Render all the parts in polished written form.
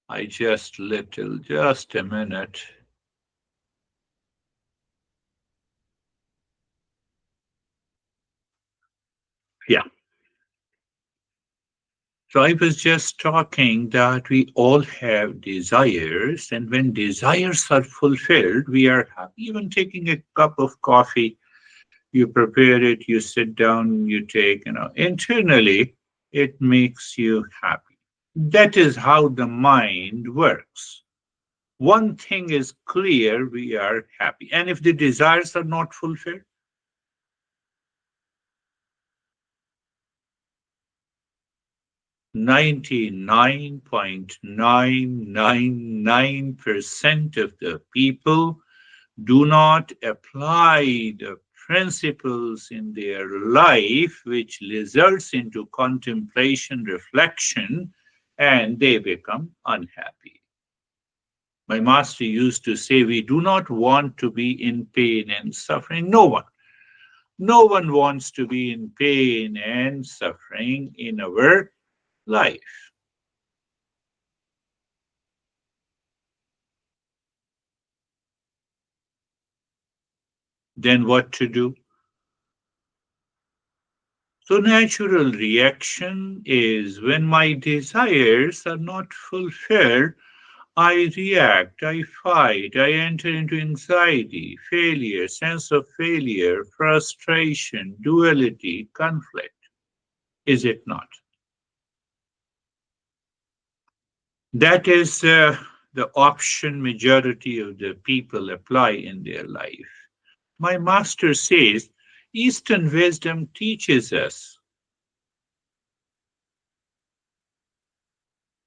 Just a minute. Yeah. So I was just talking that we all have desires, and when desires are fulfilled, we are happy. Even taking a cup of coffee, you prepare it, you sit down, you take, internally, it makes you happy. That is how the mind works. One thing is clear, we are happy. And if the desires are not fulfilled, 99.999% of the people do not apply the principles in their life, which results into contemplation, reflection, and they become unhappy. My master used to say, we do not want to be in pain and suffering. No one wants to be in pain and suffering in our life. Then what to do? So, natural reaction is when my desires are not fulfilled, I react, I fight, I enter into anxiety, failure, sense of failure, frustration, duality, conflict. Is it not? That is the option majority of the people apply in their life. My master says Eastern wisdom teaches us,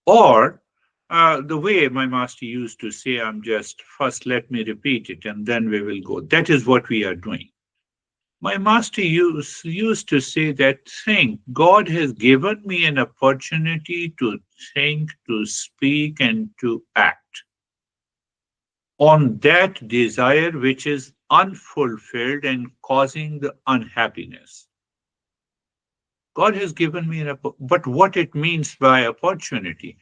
or the way my master used to say, I'm just first let me repeat it and then we will go. That is what we are doing. My master used to say that think God has given me an opportunity to think, to speak, and to act on that desire which is unfulfilled and causing the unhappiness. God has given me but what it means by opportunity?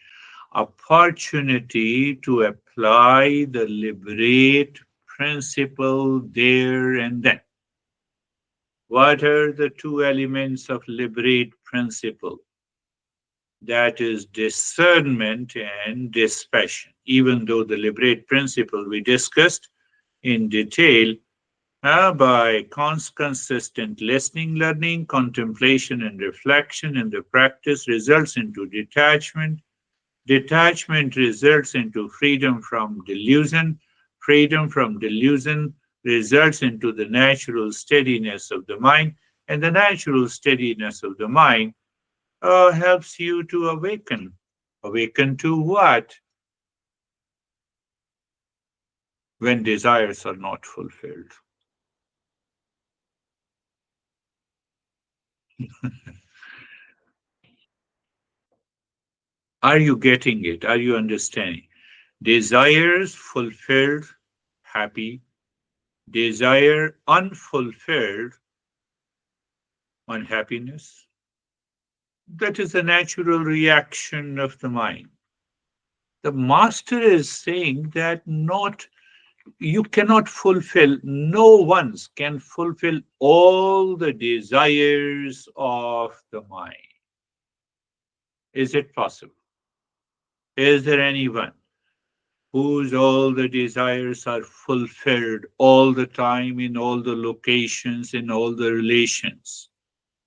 Opportunity to apply the liberate principle there and then. What are the two elements of liberate principle? That is discernment and dispassion. Even though the liberate principle we discussed in detail, by consistent listening, learning, contemplation, and reflection, and the practice results into detachment. Detachment results into freedom from delusion. Freedom from delusion results into the natural steadiness of the mind, and the natural steadiness of the mind helps you to awaken. Awaken to what? When desires are not fulfilled. Are you getting it? Are you understanding? Desires fulfilled, happy. Desire unfulfilled, unhappiness. That is a natural reaction of the mind. The master is saying that not you cannot fulfill, no one's can fulfill all the desires of the mind. Is it possible? Is there anyone whose all the desires are fulfilled all the time in all the locations, in all the relations?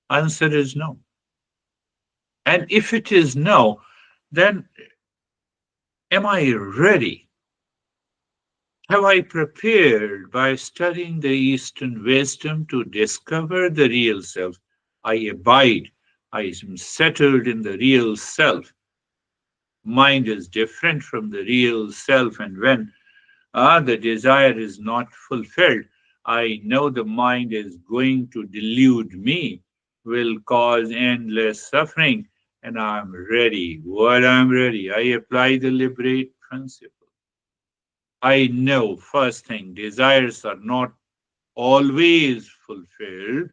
Answer is no. And if it is no, then am I ready? Have I prepared by studying the Eastern wisdom to discover the real self? I abide. I am settled in the real self. Mind is different from the real self, and when the desire is not fulfilled, I know the mind is going to delude me, will cause endless suffering, and I'm ready. What I'm ready? I apply the liberate principle. I know first thing, desires are not always fulfilled.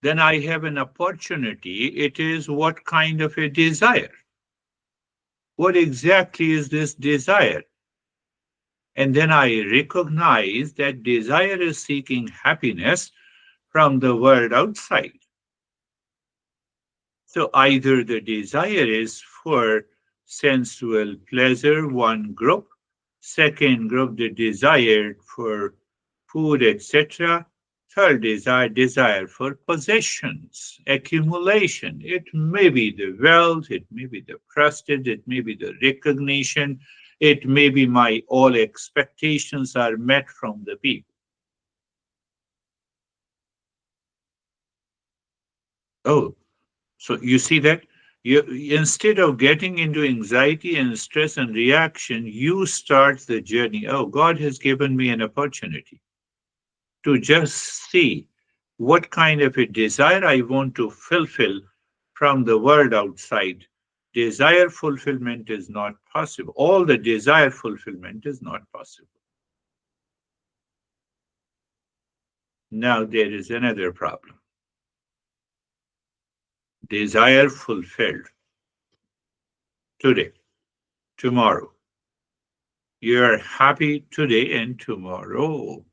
Then I have an opportunity. It is what kind of a desire? what exactly is this desire? And then I recognize that desire is seeking happiness from the world outside. So either the desire is for sensual pleasure, one group, second group, the desire for food, etc. Third desire for possessions, accumulation. It may be the wealth, it may be the prestige, it may be the recognition, it may be my all expectations are met from the people. Oh, so you see that instead of getting into anxiety and stress and reaction, you start the journey. Oh, God has given me an opportunity to just see what kind of a desire I want to fulfill from the world outside. Desire fulfillment is not possible. All the desire fulfillment is not possible. Now there is another problem. Desire fulfilled today, tomorrow. You are happy today and tomorrow,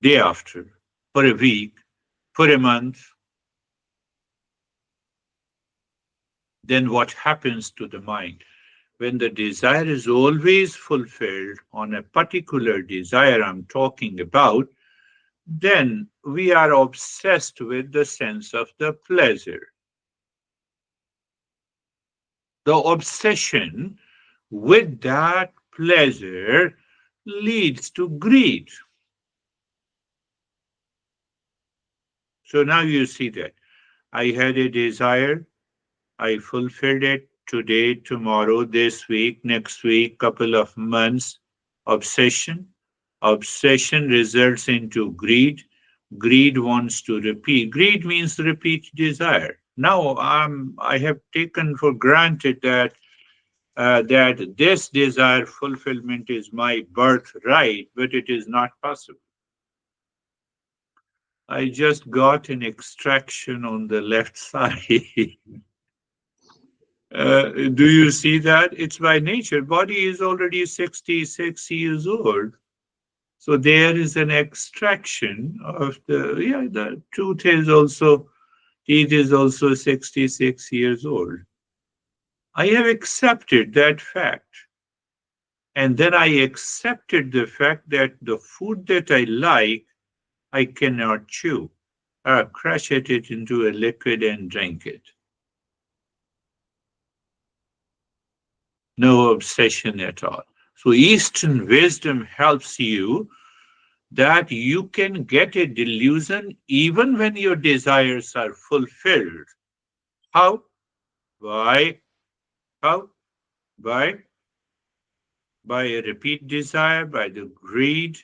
day after, for a week, for a month. Then what happens to the mind? When the desire is always fulfilled on a particular desire I'm talking about, then we are obsessed with the sense of the pleasure. The obsession with that pleasure leads to greed. So now you see that I had a desire, I fulfilled it today, tomorrow, this week, next week, couple of months. Obsession. Obsession results into greed. Greed wants to repeat. Greed means repeat desire. Now I have taken for granted that this desire fulfillment is my birthright, but it is not possible. I just got an extraction on the left side. Do you see that? It's by nature. Body is already 66 years old. So there is an extraction of the teeth is also 66 years old. I have accepted that fact. And then I accepted the fact that the food that I like, I cannot chew. I crush it into a liquid and drink it. No obsession at all. So Eastern wisdom helps you that you can get a delusion even when your desires are fulfilled. How? By how? By by a repeat desire, by the greed,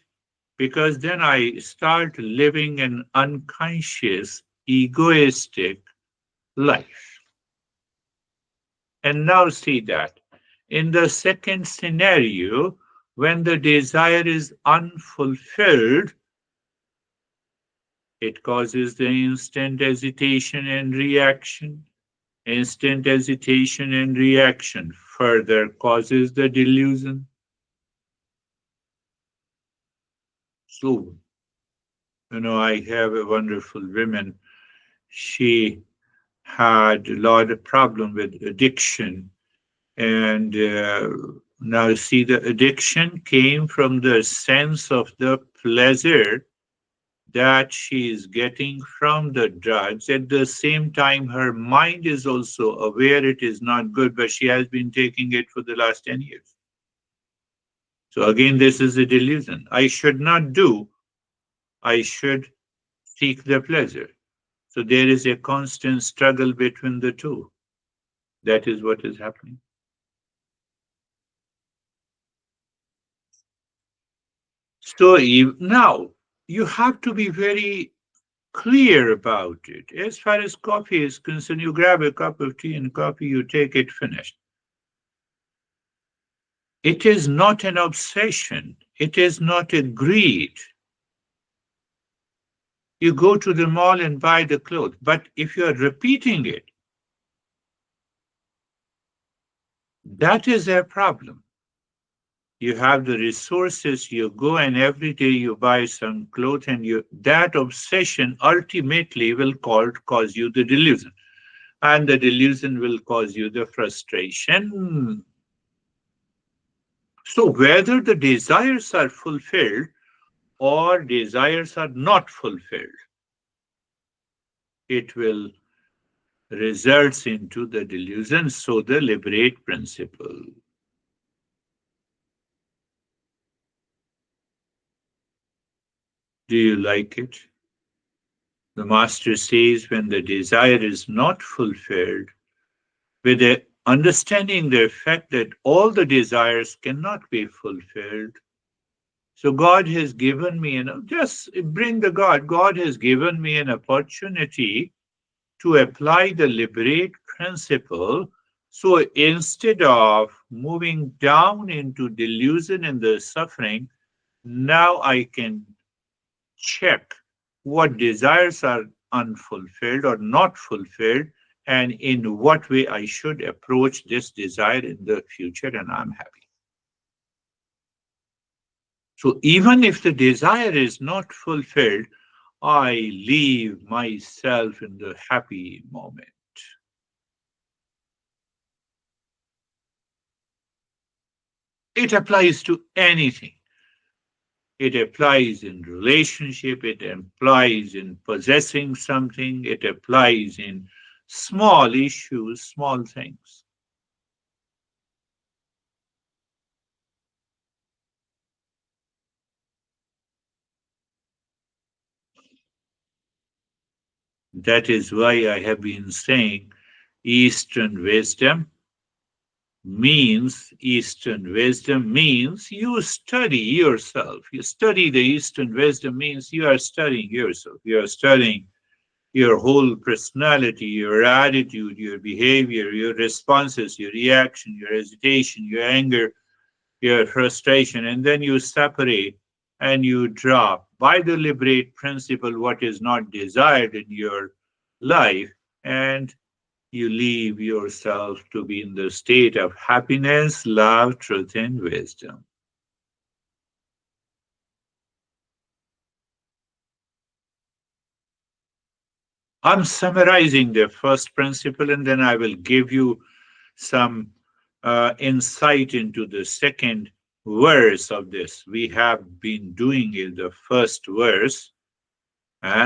because then I start living an unconscious, egoistic life. And now see that. In the second scenario, when the desire is unfulfilled, it causes the instant hesitation and reaction. Instant hesitation and reaction further causes the delusion. So, I have a wonderful woman. She had a lot of problem with addiction. And now see, the addiction came from the sense of the pleasure that she is getting from the drugs. At the same time, her mind is also aware it is not good, but she has been taking it for the last 10 years. So again, this is a delusion. I should not do, I should seek the pleasure. So there is a constant struggle between the two. That is what is happening. So now you have to be very clear about it. As far as coffee is concerned, you grab a cup of tea and coffee, you take it finished. It is not an obsession. It is not a greed. You go to the mall and buy the clothes, but if you are repeating it, That is their problem. You have the resources, you go and every day you buy some clothes, and that obsession ultimately will cause you the delusion. And the delusion will cause you the frustration. So whether the desires are fulfilled or desires are not fulfilled, it will results into the delusion. So the liberate principle. Do you like it? The master says when the desire is not fulfilled, with the understanding the fact that all the desires cannot be fulfilled. So God has given me, just bring the God. God has given me an opportunity to apply the liberate principle. So instead of moving down into delusion and the suffering, now I can check what desires are unfulfilled or not fulfilled, and in what way I should approach this desire in the future, and I'm happy. So even if the desire is not fulfilled, I leave myself in the happy moment. It applies to anything. It applies in relationship, it applies in possessing something, it applies in small issues, small things. That is why I have been saying Eastern wisdom means you study yourself. You study the Eastern wisdom means you are studying yourself. You are studying your whole personality, your attitude, your behavior, your responses, your reaction, your hesitation, your anger, your frustration, and then you separate and you drop by the liberate principle what is not desired in your life, and you leave yourself to be in the state of happiness, love, truth, and wisdom. I'm summarizing the first principle, and then I will give you some insight into the second verse of this. We have been doing it, the first verse,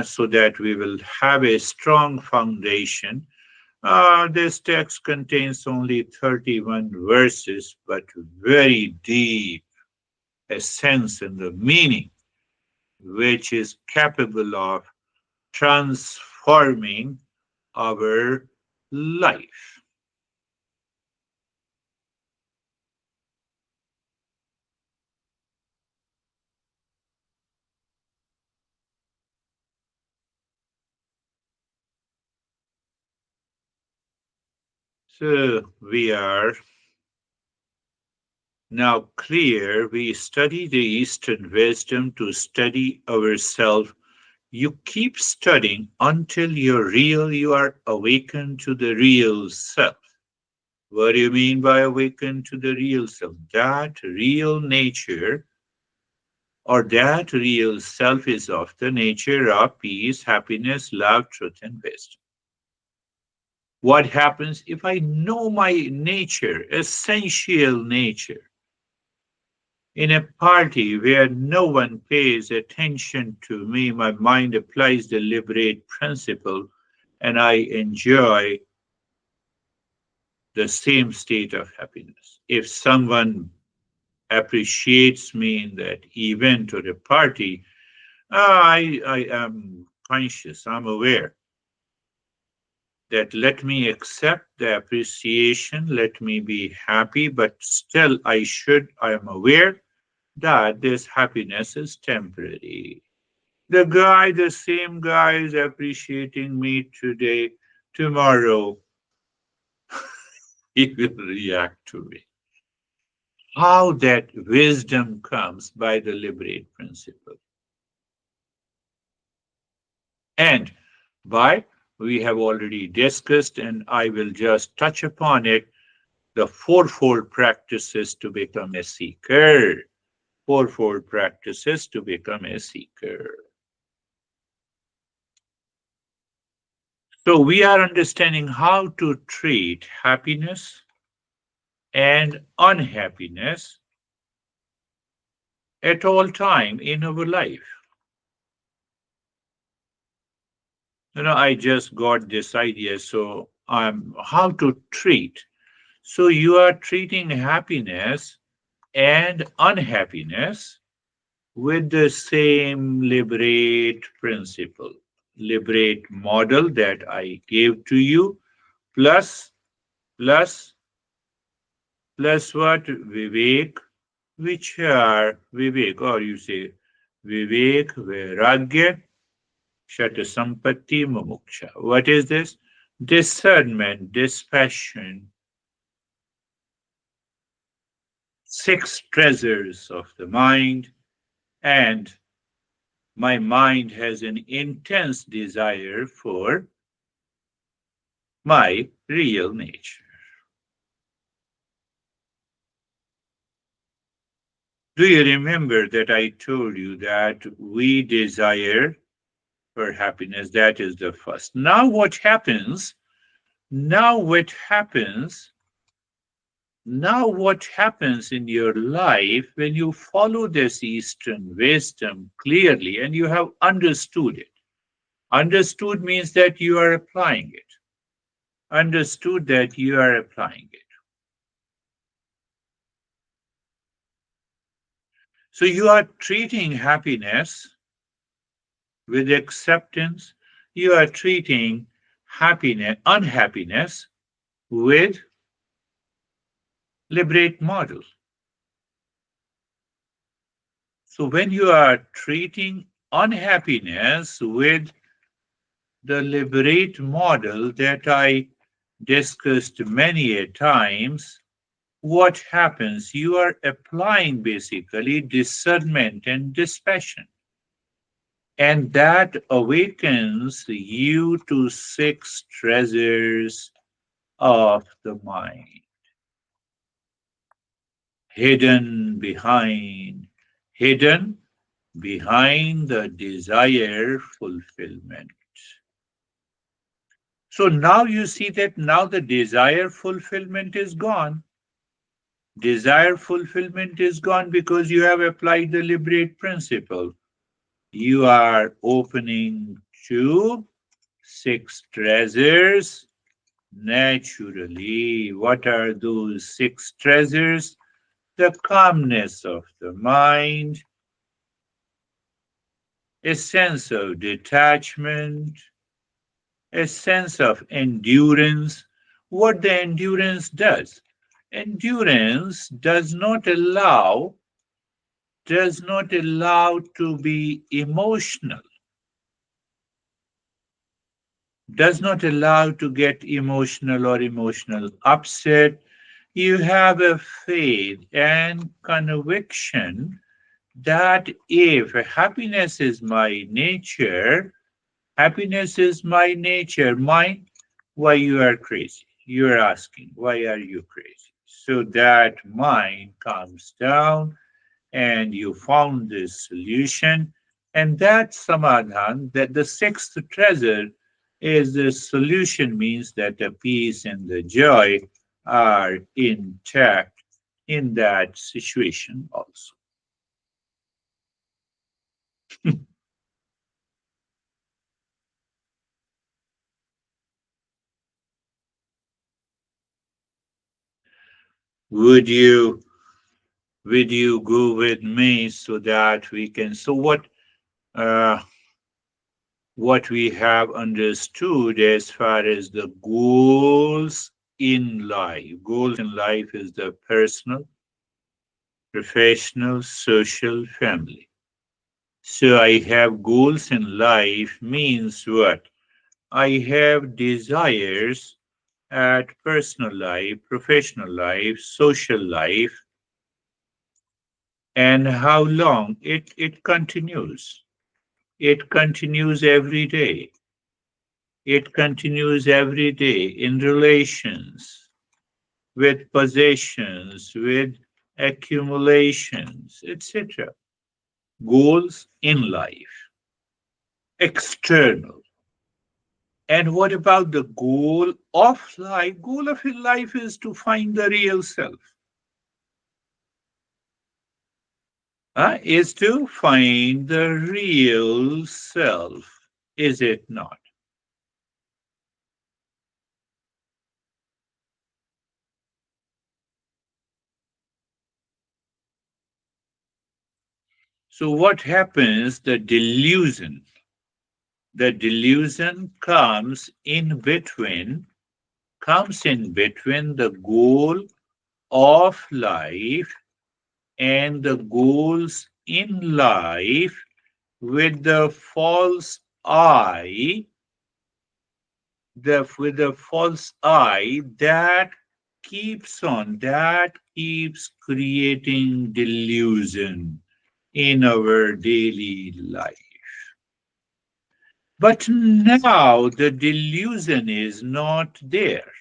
so that we will have a strong foundation. This text contains only 31 verses, but very deep essence and the meaning, which is capable of transforming our life. So we are now clear. We study the Eastern wisdom to study ourselves. You keep studying until you are awakened to the real self. What do you mean by awakened to the real self? That real nature or that real self is of the nature of peace, happiness, love, truth, and wisdom. What happens if I know my nature, essential nature, in a party where no one pays attention to me? My mind applies the liberate principle and I enjoy the same state of happiness. If someone appreciates me in that event or a party, I am conscious, I'm aware that let me accept the appreciation, let me be happy, but still I am aware that this happiness is temporary. The same guy is appreciating me today, tomorrow he will react to me. How that wisdom comes by the liberate principle. And by we have already discussed, and I will just touch upon it, The fourfold practices to become a seeker. Fourfold practices to become a seeker. So we are understanding how to treat happiness and unhappiness at all time in our life. I just got this idea. So how to treat. So you are treating happiness and unhappiness with the same liberate principle, liberate model that I gave to you, plus, plus, plus what? Vivek, which are Vivek, or you say Vivek, Vairagya, Shata Sampatti, Mumuksha. What is this? Discernment, dispassion, six treasures of the mind, and my mind has an intense desire for my real nature. Do you remember that I told you that we desire for happiness? That is the first. Now, what happens? Now, what happens? Now, what happens in your life when you follow this Eastern wisdom clearly and you have understood it? Understood means that you are applying it. Understood that you are applying it. So you are treating happiness with acceptance. You are treating happiness, unhappiness with liberate model. So when you are treating unhappiness with the liberate model that I discussed many a times, what happens? You are applying basically discernment and dispassion. And that awakens you to six treasures of the mind, hidden behind, hidden behind the desire fulfillment. So now you see that now the desire fulfillment is gone. Desire fulfillment is gone because you have applied the liberate principle. You are opening to six treasures naturally. What are those six treasures? The calmness of the mind, a sense of detachment, a sense of endurance. What the endurance does? Endurance does not allow to be emotional, does not allow to get emotional or emotional upset. You have a faith and conviction that if happiness is my nature, happiness is my nature, mine, why you are crazy? You are asking, why are you crazy? So that mind calms down and you found this solution. And that samadhan, that the sixth treasure is the solution, means that the peace and the joy are intact in that situation also. would you would you go with me so that we can, so uh, what we have understood as far as the goals in life. Goals in life is the personal, professional, social, family. So I have goals in life means what? I have desires at personal life, professional life, social life, and how long it continues. It continues every day. It continues every day in relations. with possessions, with accumulations, etc. Goals in life, external. And what about the goal of life? Goal of life is to find the real self. Is to find the real self, is it not? So what happens? The delusion comes in between the goal of life and the goals in life with the false eye, that keeps creating delusion in our daily life. But now the delusion is not there.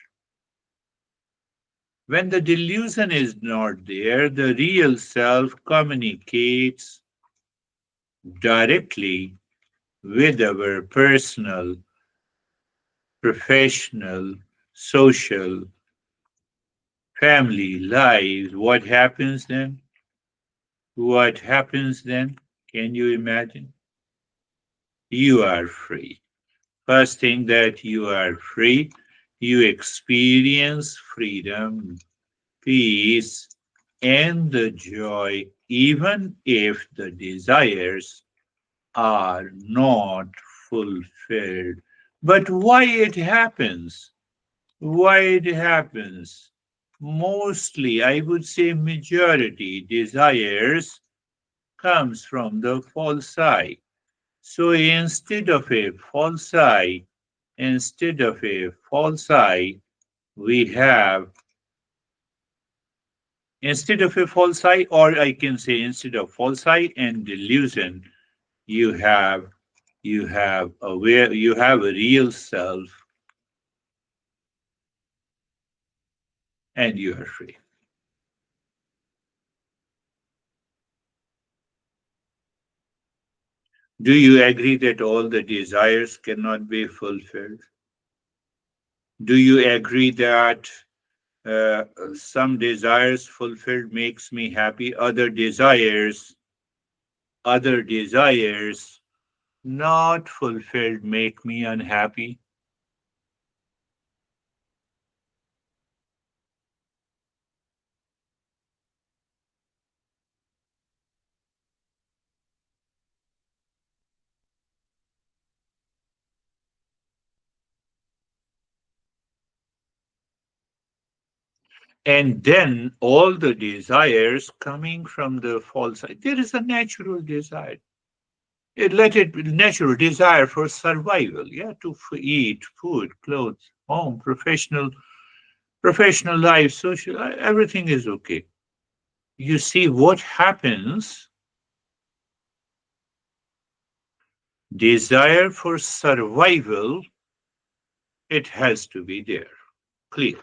When the delusion is not there, the real self communicates directly with our personal, professional, social, family lives. What happens then? What happens then? Can you imagine? You are free. First thing that you are free, you experience freedom, peace, and the joy, even if the desires are not fulfilled. But why it happens? Why it happens? Mostly, I would say majority desires comes from the false eye. So instead of a false eye, we have instead of a false eye, or I can say instead of false eye and delusion, you have you have a real self, and you are free. Do you agree that all the desires cannot be fulfilled? Do you agree that uh, some desires fulfilled makes me happy, other desires not fulfilled make me unhappy? And then all the desires coming from the false side. There is a natural desire. Let it natural desire for survival. Yeah, to eat, food, clothes, home, professional life, social, everything is okay. You see what happens? Desire for survival, it has to be there. Clear.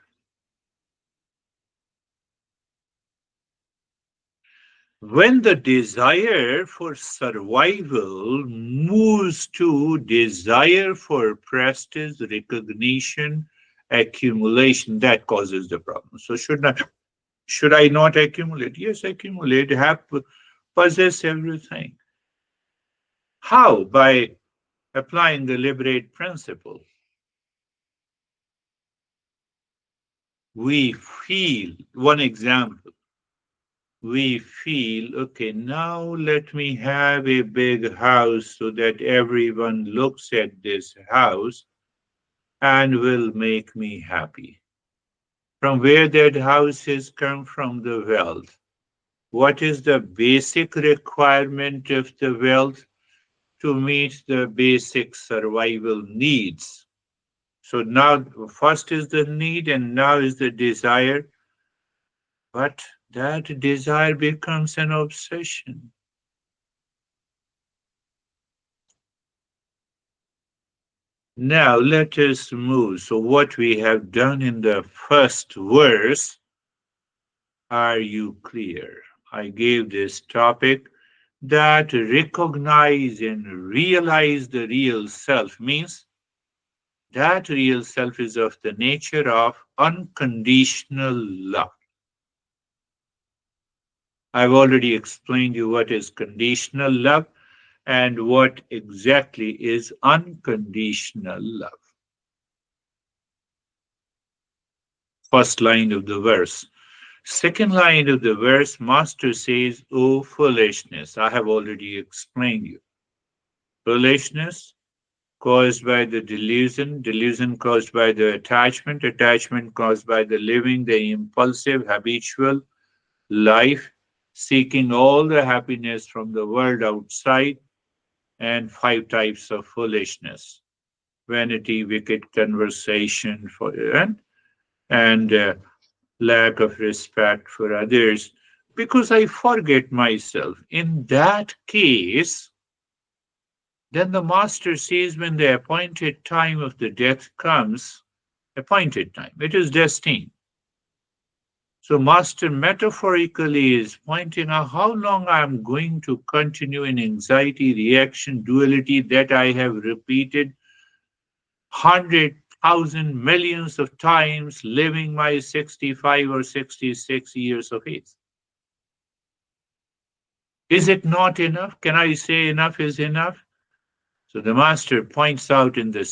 When the desire for survival moves to desire for prestige, recognition, accumulation, that causes the problem. So should I not accumulate? Yes, accumulate, possess everything. How? By applying the liberate principle. We feel, one example, we feel, okay, now let me have a big house so that everyone looks at this house and will make me happy. From where that house is come from? The wealth. What is the basic requirement of the wealth? To meet the basic survival needs. So now, first is the need, and now is the desire. But that desire becomes an obsession. Now let us move. So, what we have done in the first verse, Are you clear? I gave this topic that recognize and realize the real self means that real self is of the nature of unconditional love. I've already explained you what is conditional love and what exactly is unconditional love. First line of the verse. Second line of the verse, Master says, "O foolishness." I have already explained you. Foolishness caused by the delusion, delusion caused by the attachment, attachment caused by the living, the impulsive, habitual life, seeking all the happiness from the world outside, and five types of foolishness: vanity, wicked conversation, and lack of respect for others, because I forget myself. In that case, then the master says when the appointed time of the death comes, appointed time, it is destined. So, master metaphorically is pointing out how long I am going to continue in anxiety, reaction, duality that I have repeated 100,000 millions of times, living my 65 or 66 years of age. Is it not enough? Can I say enough is enough? So the master points out in the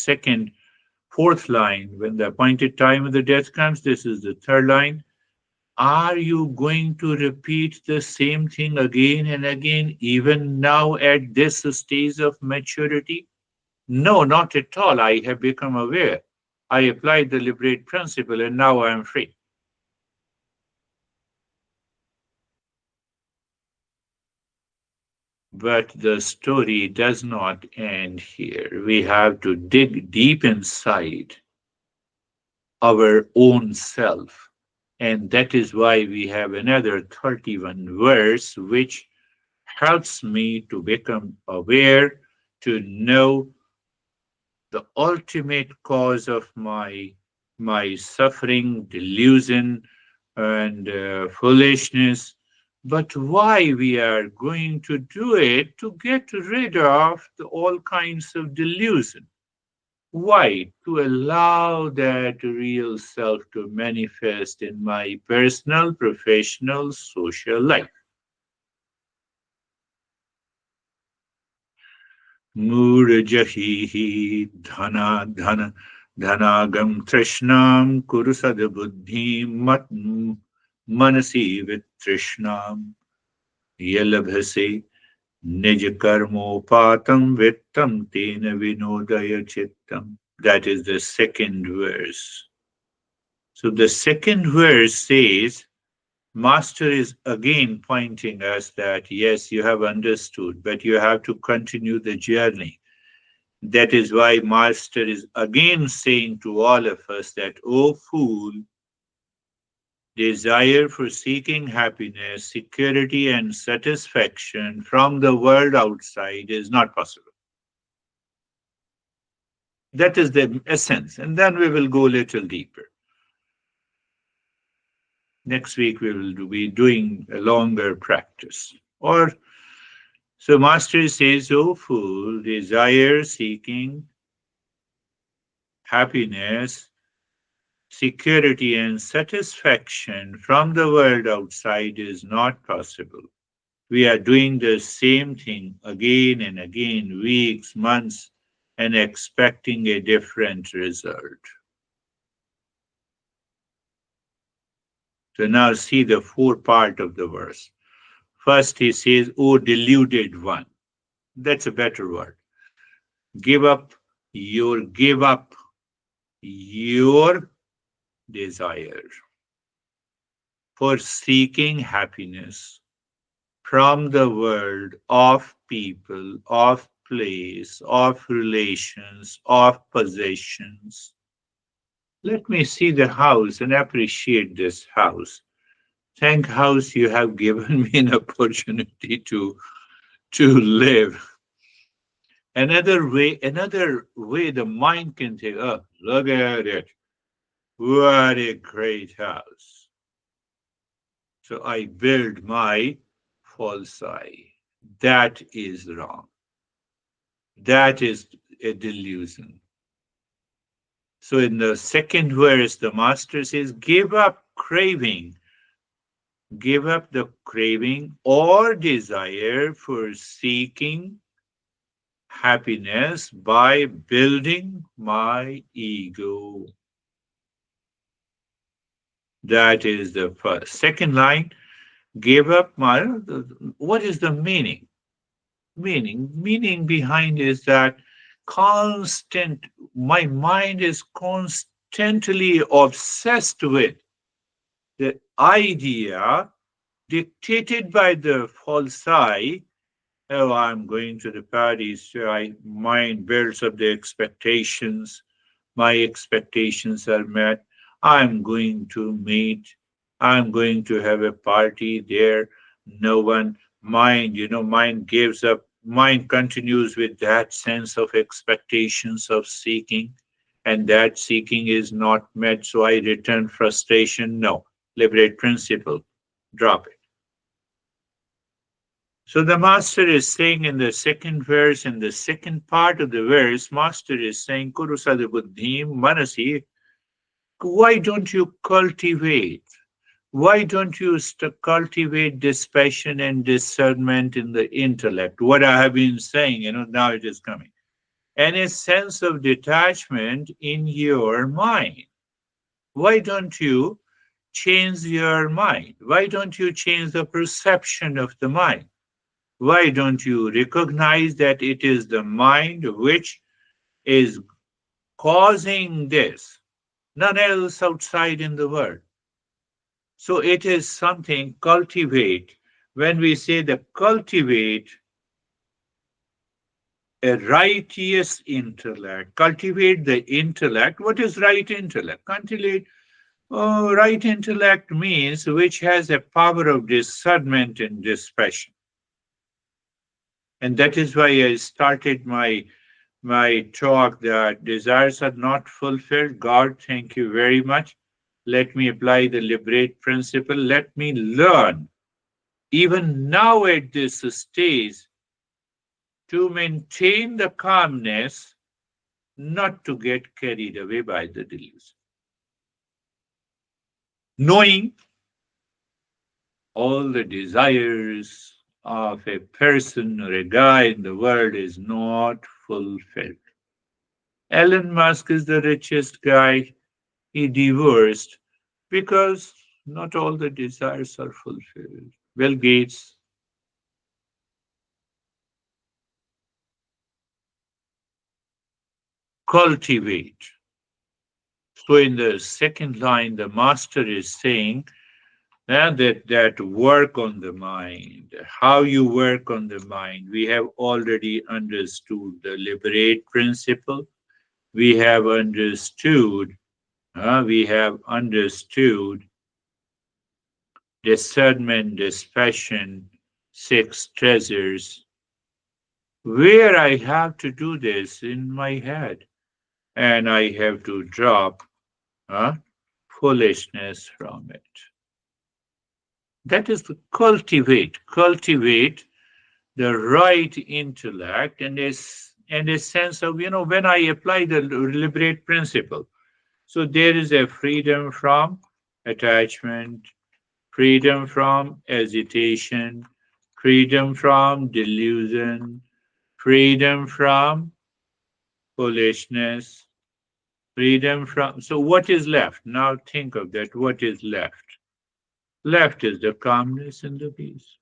fourth line, when the appointed time of the death comes, this is the third line. Are you going to repeat the same thing again and again, even now at this stage of maturity? No, not at all. I have become aware. I applied the liberate principle and now I am free. But the story does not end here. We have to dig deep inside our own self. And that is why we have another 31 verse, which helps me to become aware, to know the ultimate cause of my suffering, delusion, and foolishness. But why we are going to do it? To get rid of all kinds of delusion. Why? To allow that real self to manifest in my personal, professional, social life. Murajahihi dhana dhana dhanagam trishnam kurusad buddhi mat manasi vitrishnam yalabhase nij karmopatam vittam tena vinodaya chittam. That is the second verse. So the second verse says, Master is again pointing us that yes, you have understood, but you have to continue the journey. That is why Master is again saying to all of us that, O fool, desire for seeking happiness, security, and satisfaction from the world outside is not possible. That is the essence. And then we will go a little deeper. Next week, we will be doing a longer practice. Or so Master says, O fool, desire seeking happiness, security, and satisfaction from the world outside is not possible. We are doing the same thing again and again, weeks, months, and expecting a different result. So now see the four part of the verse. First he says, O deluded one. That's a better word. Give up your desire for seeking happiness from the world of people, of place, of relations, of possessions. Let me see the house and appreciate this house. Thank house you have given me an opportunity to live. Another way the mind can think, oh, look at it. What a great house. So I build my false I. That is wrong. That is a delusion. So in the second verse, the master says, give up the craving or desire for seeking happiness by building my ego. That is the first. Second line, give up my, what is the meaning? Meaning behind is that constant, my mind is constantly obsessed with the idea dictated by the false I. Oh, I'm going to the party, so I mind builds up the expectations. My expectations are met. I'm going to meet. I'm going to have a party there. No one, mind gives up. Mind continues with that sense of expectations of seeking, and that seeking is not met. So I return frustration. No, liberate principle. Drop it. So the master is saying in the second verse, in the second part of the verse, master is saying, Kurusada buddhim manasi, why don't you cultivate? Why don't you cultivate dispassion and discernment in the intellect? What I have been saying, now it is coming. And a sense of detachment in your mind. Why don't you change your mind? Why don't you change the perception of the mind? Why don't you recognize that it is the mind which is causing this, none else outside in the world? So it is something cultivate. When we say the cultivate a righteous intellect, cultivate the intellect. What is right intellect? Cultivate right intellect means which has a power of discernment and dispassion. And that is why I started my talk that desires are not fulfilled. God, thank you very much. Let me apply the liberate principle. Let me learn, even now at this stage, to maintain the calmness, not to get carried away by the delusion. Knowing all the desires of a person or a guy in the world is not fulfilled. Elon Musk is the richest guy. He divorced because not all the desires are fulfilled. Bill Gates, cultivate. So in the second line, the master is saying that work on the mind, how you work on the mind. We have already understood the liberate principle. We have understood discernment, dispassion, six treasures. Where I have to do this in my head, and I have to drop uh, foolishness from it. That is to cultivate the right intellect and a sense of, when I apply the liberate principle. So there is a freedom from attachment, freedom from agitation, freedom from delusion, freedom from foolishness, freedom from. So, what is left? Now, think of that. What is left? Left is the calmness and the peace.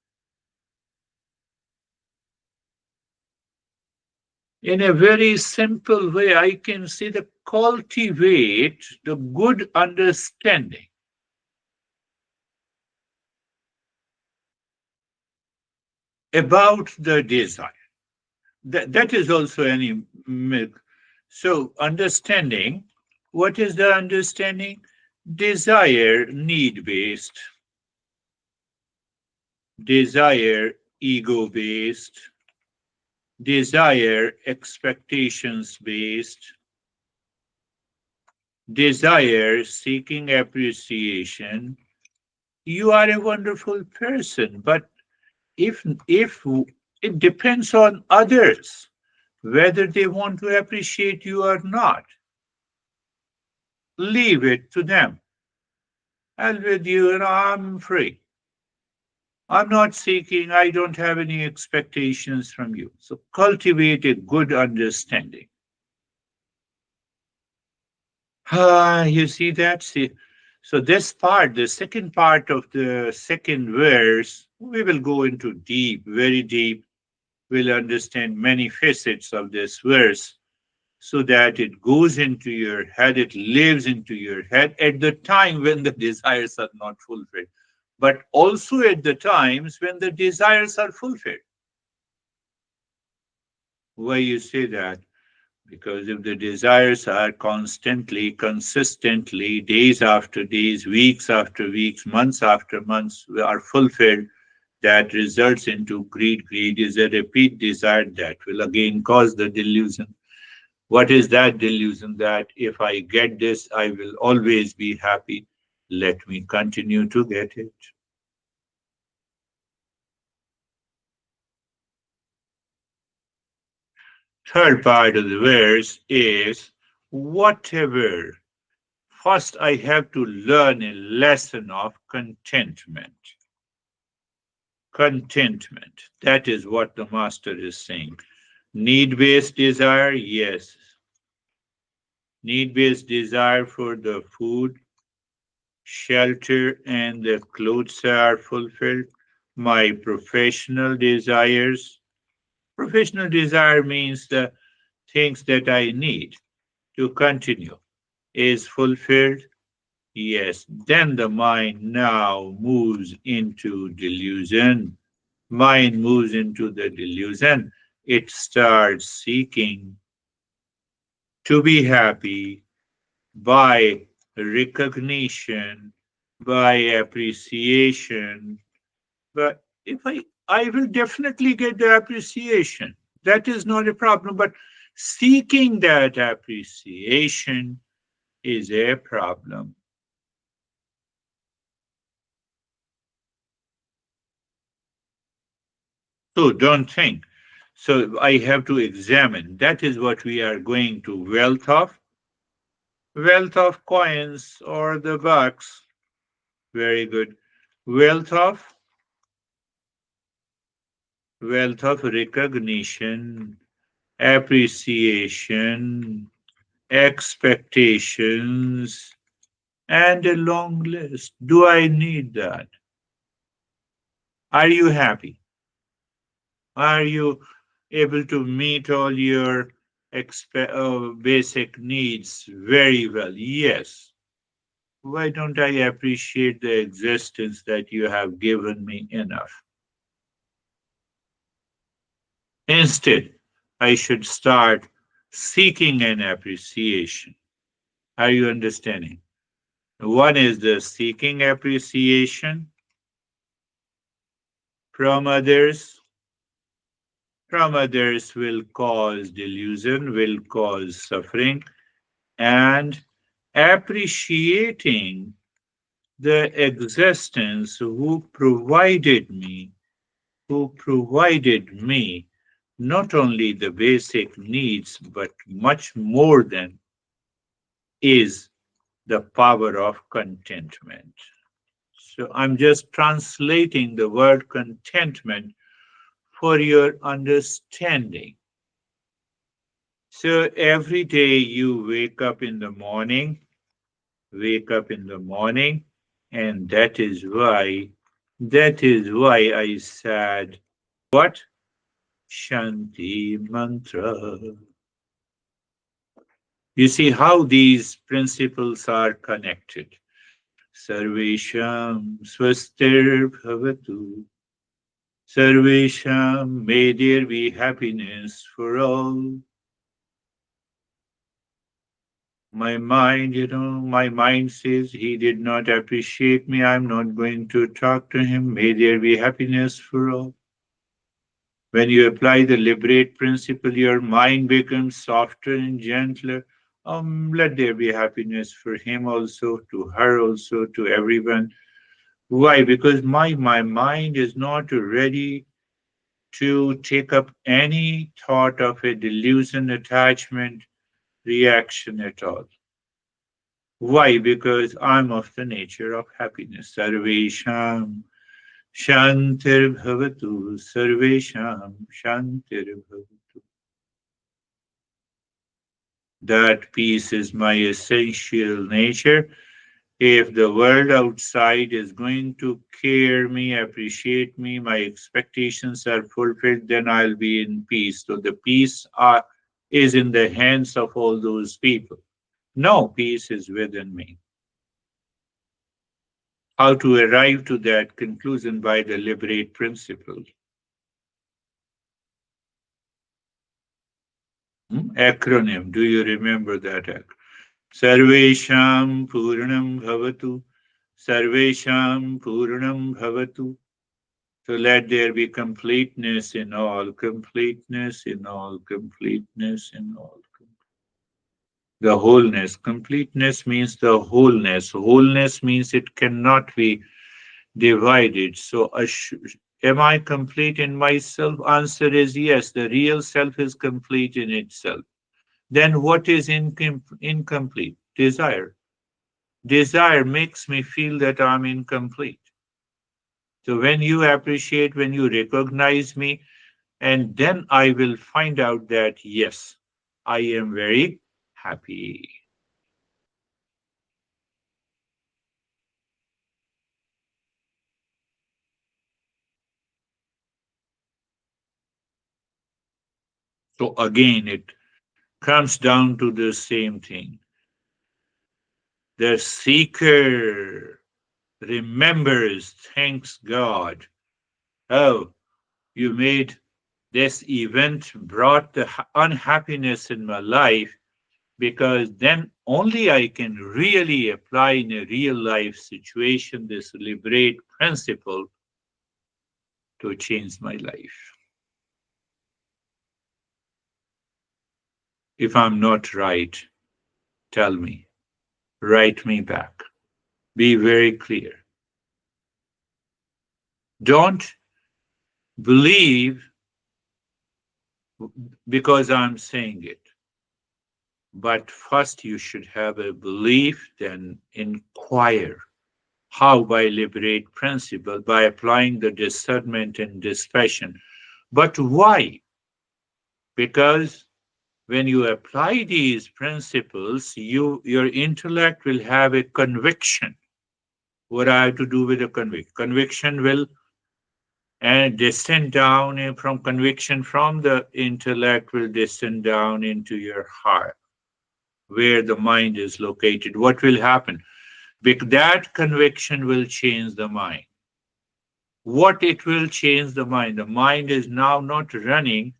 In a very simple way, I can say the cultivate the good understanding about the desire. That is also any myth. So, understanding, what is the understanding? Desire, need based, desire, ego based, desire, expectations based, desire, seeking appreciation, You are a wonderful person, but if it depends on others whether they want to appreciate you or not, leave it to them. And with you, I'm free. I'm not seeking, I don't have any expectations from you. So cultivate a good understanding. You see that? See, so this part, the second part of the second verse, we will go into deep, very deep. We'll understand many facets of this verse so that it goes into your head, it lives into your head at the time when the desires are not fulfilled, but also at the times when the desires are fulfilled. Why you say that? Because if the desires are constantly, consistently, days after days, weeks after weeks, months after months, are fulfilled, that results into greed. Greed is a repeat desire that will again cause the delusion. What is that delusion? That if I get this, I will always be happy. Let me continue to get it. Third part of the verse is whatever. First, I have to learn a lesson of contentment. Contentment. That is what the master is saying. Need based desire, yes. Need based desire for the food, shelter, and the clothes are fulfilled. My professional desires. Professional desire means the things that I need to continue is fulfilled. Yes, then the mind now moves into delusion. Mind moves into the delusion. It starts seeking to be happy by recognition, by appreciation. But if I will definitely get the appreciation. That is not a problem. But seeking that appreciation is a problem. So don't think. So I have to examine. That is what we are going to wealth of coins or the bucks. Very good. Wealth of wealth of recognition, appreciation, expectations, and a long list. Do I need that? Are you happy? Are you able to meet all your basic needs very well? Yes. Why don't I appreciate the existence that you have given me enough? Instead, I should start seeking an appreciation. Are you understanding? One is the seeking appreciation from others. From others will cause delusion, will cause suffering, and appreciating the existence who provided me not only the basic needs, but much more than is the power of contentment. So I'm just translating the word contentment for your understanding. So every day you wake up in the morning, and that is why I said, what? Shanti mantra. You see how these principles are connected. Sarvesham swastir bhavatu. Sarvesham, may there be happiness for all. My mind says he did not appreciate me. I'm not going to talk to him. May there be happiness for all. When you apply the liberate principle, your mind becomes softer and gentler. Let there be happiness for him also, to her also, to everyone. Why? Because my mind is not ready to take up any thought of a delusion, attachment, reaction at all. Why? Because I'm of the nature of happiness. Sarvesham Shantir Bhavatu, Sarvesham Shantir Bhavatu. That peace is my essential nature. If the world outside is going to care me, appreciate me, my expectations are fulfilled, then I'll be in peace. So the peace is in the hands of all those people. No, peace is within me. How to arrive to that conclusion by the liberate principle? Acronym. Do you remember that acronym? Sarvesham Purnam Bhavatu. Sarvesham Purnam Bhavatu. So let there be completeness in all, completeness in all, completeness in all. The wholeness. Completeness means the wholeness. Wholeness means it cannot be divided. So, am I complete in myself? Answer is yes. The real self is complete in itself. Then what is incomplete? Desire. Desire makes me feel that I'm incomplete. So when you appreciate, when you recognize me, and then I will find out that yes, I am very happy. So again, it comes down to the same thing. The seeker remembers, thanks God. Oh, you made this event brought the unhappiness in my life, because then only I can really apply in a real life situation this liberate principle to change my life. If I'm not right, tell me, write me back. Be very clear. Don't believe because I'm saying it. But first, you should have a belief, then inquire. How? By liberate principle, by applying the discernment and dispassion. But why? Because when you apply these principles, your intellect will have a conviction. What I have to do with a conviction? Conviction will and descend down from conviction from the intellect will descend down into your heart, where the mind is located. What will happen? Because that conviction will change the mind. What it will change the mind? The mind is now not running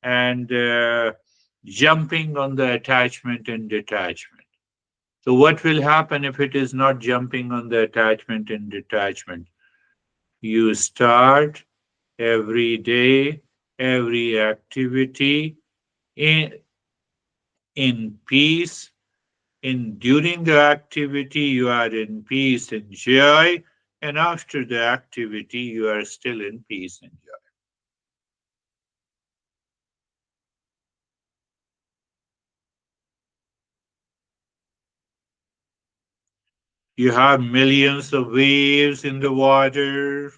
and jumping on the attachment and detachment. So, what will happen if it is not jumping on the attachment and detachment? You start every day, every activity in, in peace. In during the activity, you are in peace and joy, and after the activity, you are still in peace and joy. You have millions of waves in the water.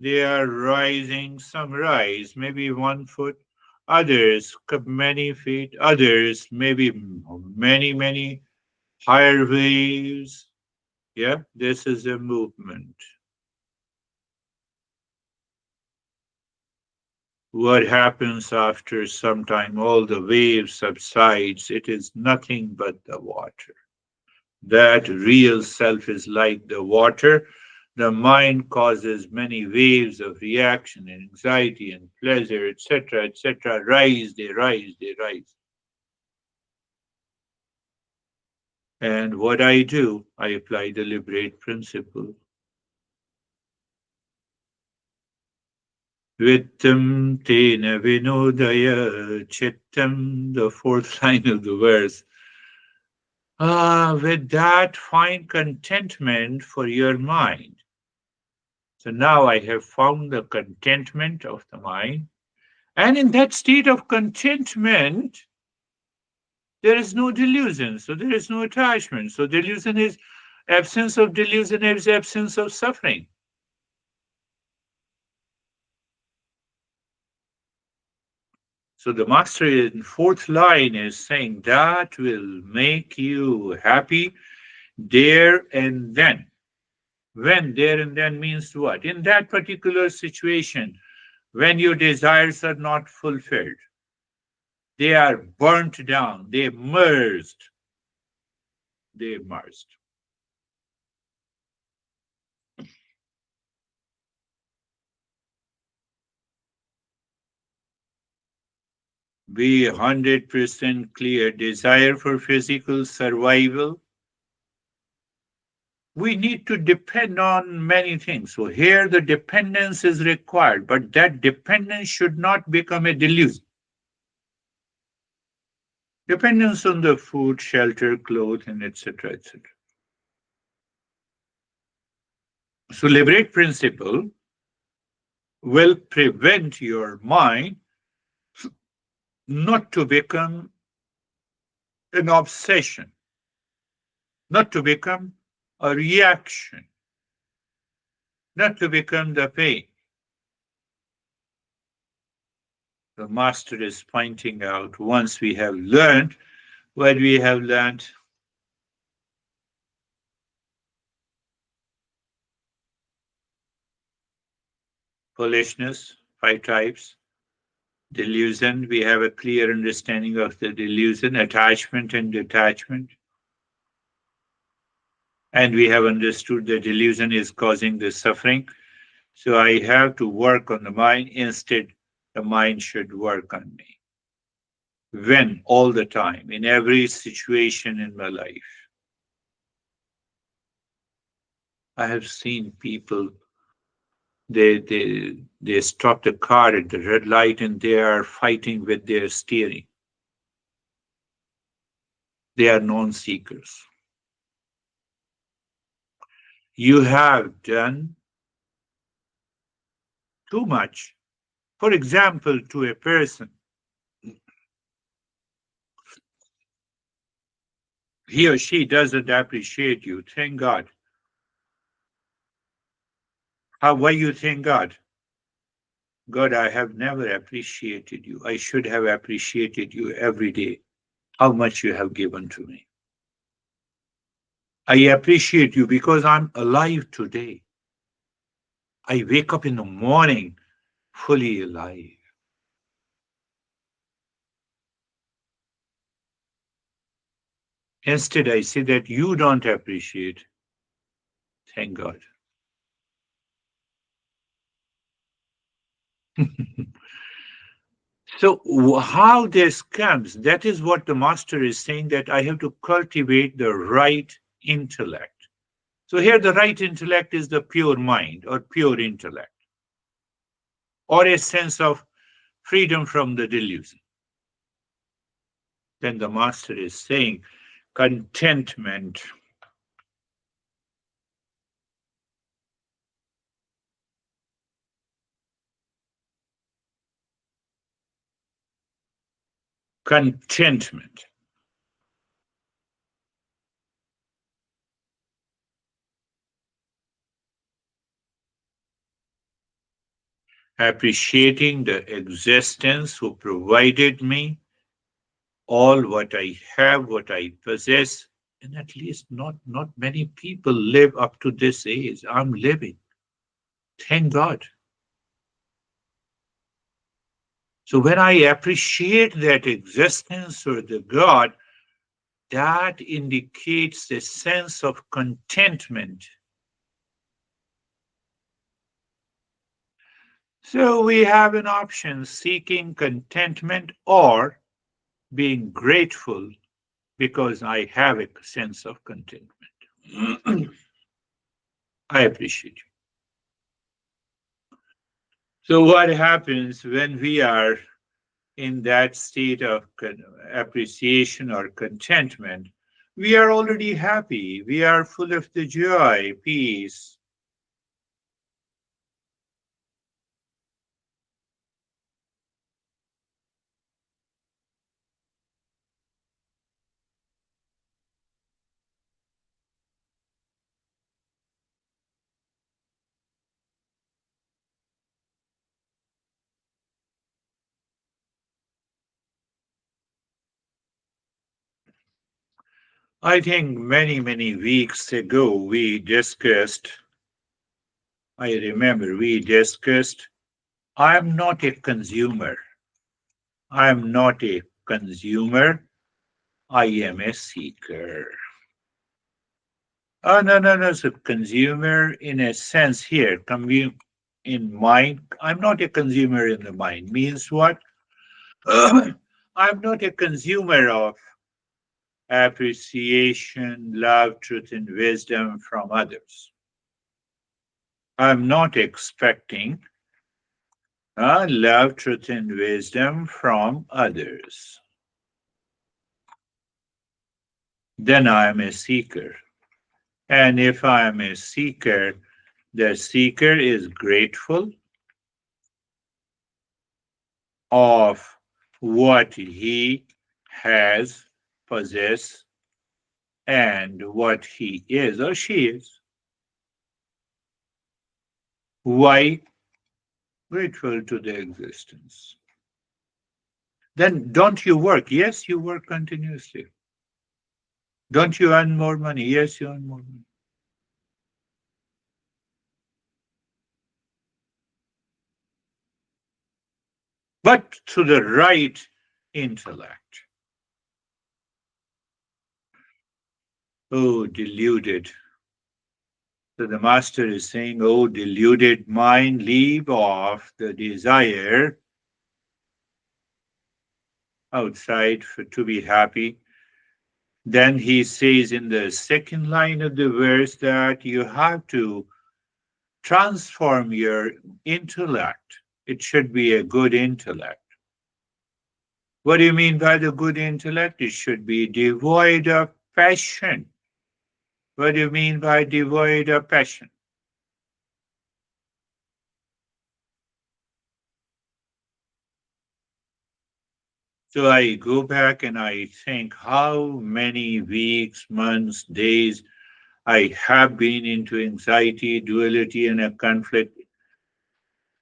They are rising, some rise, maybe 1 foot, others many feet, others maybe many, many higher waves. Yeah, this is a movement. What happens after some time? All the waves subsides. It is nothing but the water. That real self is like the water. The mind causes many waves of reaction and anxiety and pleasure, etc., etc. Rise, they rise, they rise. And what I do, I apply the liberate principle. Vittam tena vinodaya chittam, the fourth line of the verse. With that, find contentment for your mind. So now I have found the contentment of the mind. And in that state of contentment, there is no delusion. So there is no attachment. So delusion is absence of delusion is absence of suffering. So the master in fourth line is saying that will make you happy there and then. When there and then means what? In that particular situation, when your desires are not fulfilled, they are burnt down, they merged. Be 100% clear. Desire for physical survival, we need to depend on many things. So here the dependence is required, but that dependence should not become a delusion. Dependence on the food, shelter, clothing, etc., etc. So liberate principle will prevent your mind not to become an obsession, not to become a reaction, not to become the pain. The master is pointing out once we have learned what we have learned, foolishness, five types, delusion, we have a clear understanding of the delusion, attachment and detachment. And we have understood that delusion is causing the suffering. So I have to work on the mind. Instead, the mind should work on me. When? All the time, in every situation in my life. I have seen people, they stop the car at the red light and they are fighting with their steering. They are non-seekers. You have done too much. For example, to a person, he or she doesn't appreciate you. Thank God. Why you thank God? God, I have never appreciated you. I should have appreciated you every day, how much you have given to me. I appreciate you because I'm alive today. I wake up in the morning fully alive. Instead, I say that you don't appreciate. Thank God. So, how this comes, that is what the master is saying, that I have to cultivate the right intellect. So, here the right intellect is the pure mind or pure intellect, or a sense of freedom from the delusion. Then the master is saying contentment. Contentment. Appreciating the existence who provided me all what I have, what I possess, and at least not many people live up to this age. I'm living. Thank God. So when I appreciate that existence or the God, that indicates a sense of contentment. So we have an option seeking contentment or being grateful because I have a sense of contentment. I appreciate you. So, what happens when we are in that state of appreciation or contentment? We are already happy. We are full of the joy, peace. I think many, many weeks ago we discussed, I remember we discussed, I'm not a consumer. I'm not a consumer. I am a seeker. Oh, no, no, no. So, consumer in a sense here, in mind. I'm not a consumer in the mind. Means what? I'm not a consumer of appreciation, love, truth, and wisdom from others. I'm not expecting love, truth, and wisdom from others. Then I am a seeker. And if I am a seeker, the seeker is grateful of what he has possessed and what he is or she is. Why? Grateful to the existence. Then don't you work? Yes, you work continuously. Don't you earn more money? Yes, you earn more money. But to the right intellect. Oh, deluded. So the master is saying, oh, deluded mind, leave off the desire outside to be happy. Then he says in the second line of the verse that you have to transform your intellect. It should be a good intellect. What do you mean by the good intellect? It should be devoid of passion. What do you mean by devoid of passion? So I go back and I think how many weeks, months, days I have been into anxiety, duality, and a conflict.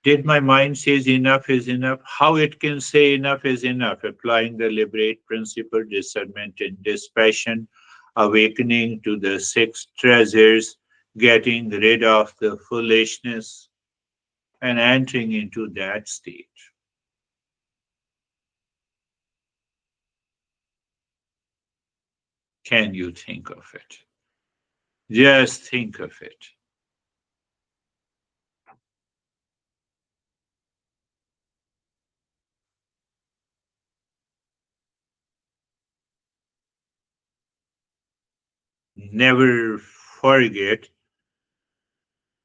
Did my mind says enough is enough? How it can say enough is enough? Applying the liberate principle, discernment and dispassion, awakening to the six treasures, getting rid of the foolishness, and entering into that state. Can you think of it? Just think of it. Never forget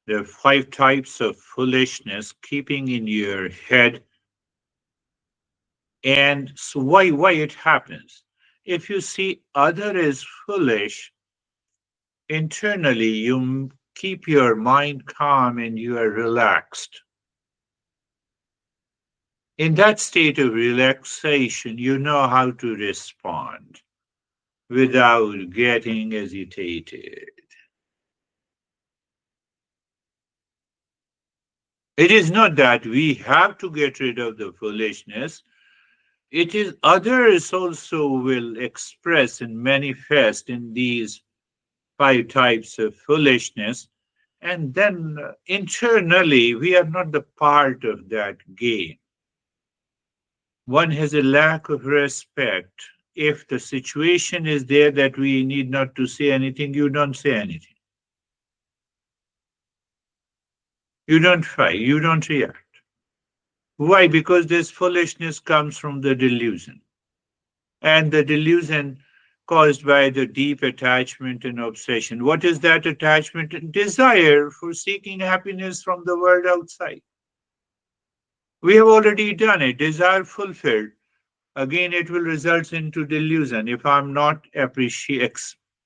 the five types of foolishness keeping in your head. And so why it happens? If you see other is foolish, internally you keep your mind calm and you are relaxed. In that state of relaxation, you know how to respond without getting agitated. It is not that we have to get rid of the foolishness. It is others also will express and manifest in these five types of foolishness. And then internally, we are not the part of that game. One has a lack of respect. If the situation is there that we need not to say anything, you don't say anything. You don't fight, you don't react. Why? Because this foolishness comes from the delusion. And the delusion caused by the deep attachment and obsession. What is that attachment? Desire for seeking happiness from the world outside. We have already done it. Desire fulfilled. Again, it will result into delusion if I'm not appreciating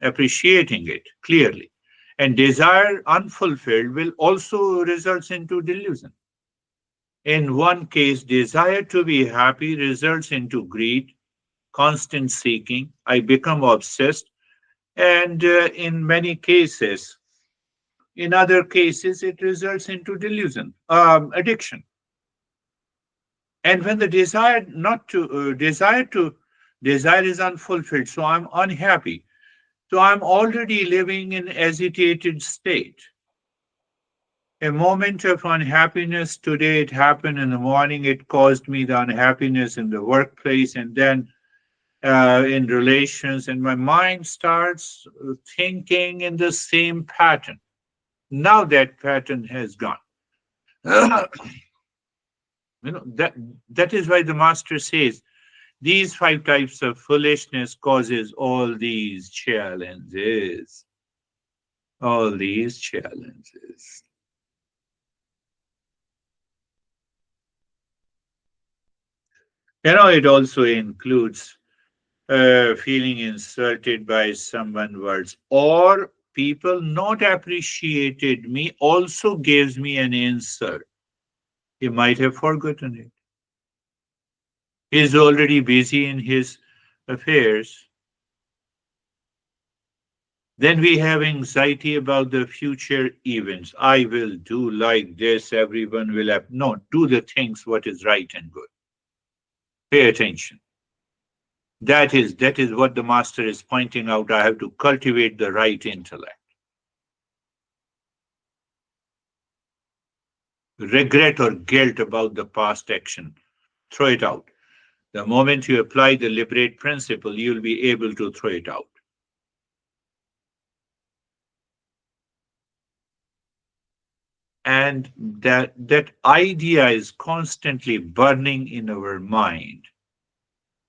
it clearly. And desire unfulfilled will also result into delusion. In one case, desire to be happy results into greed, constant seeking. I become obsessed. And in many cases, in other cases, it results into delusion, addiction. And when the desire not to desire is unfulfilled, so I'm unhappy. So I'm already living in agitated state. A moment of unhappiness today, it happened in the morning, it caused me the unhappiness in the workplace and then in relations, and my mind starts thinking in the same pattern. Now that pattern has gone. That is why the master says these five types of foolishness causes all these challenges. All these challenges. It also includes feeling insulted by someone's words or people not appreciated me also gives me an insult. He might have forgotten it. He's already busy in his affairs. Then we have anxiety about the future events. I will do like this, everyone will have. No, do the things what is right and good. Pay attention. That is what the master is pointing out. I have to cultivate the right intellect. Regret or guilt about the past action, throw it out. The moment you apply the liberate principle, you'll be able to throw it out. And that idea is constantly burning in our mind.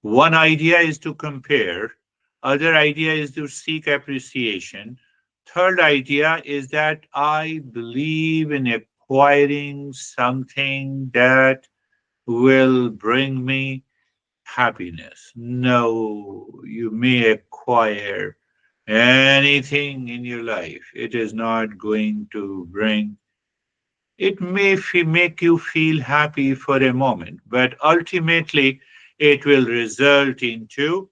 One idea is to compare, other idea is to seek appreciation. Third idea is that I believe in acquiring something that will bring me happiness. No, you may acquire anything in your life. It is not going to bring, it may make you feel happy for a moment, but ultimately it will result into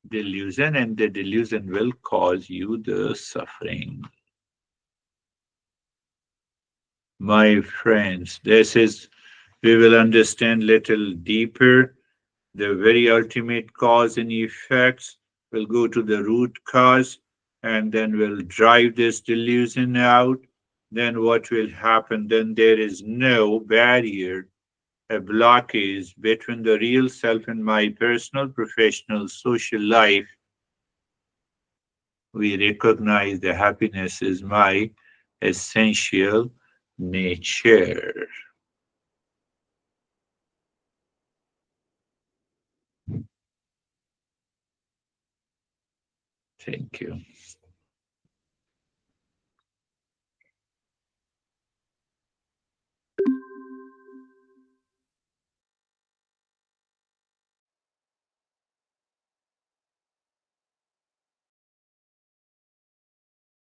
delusion, and the delusion will cause you the suffering. My friends, this is, we will understand little deeper the very ultimate cause and effects. Will go to the root cause and then we'll drive this delusion out. Then what will happen? Then there is no barrier, a blockage between the real self and my personal, professional, social life. We recognize the happiness is my essential nature. Thank you.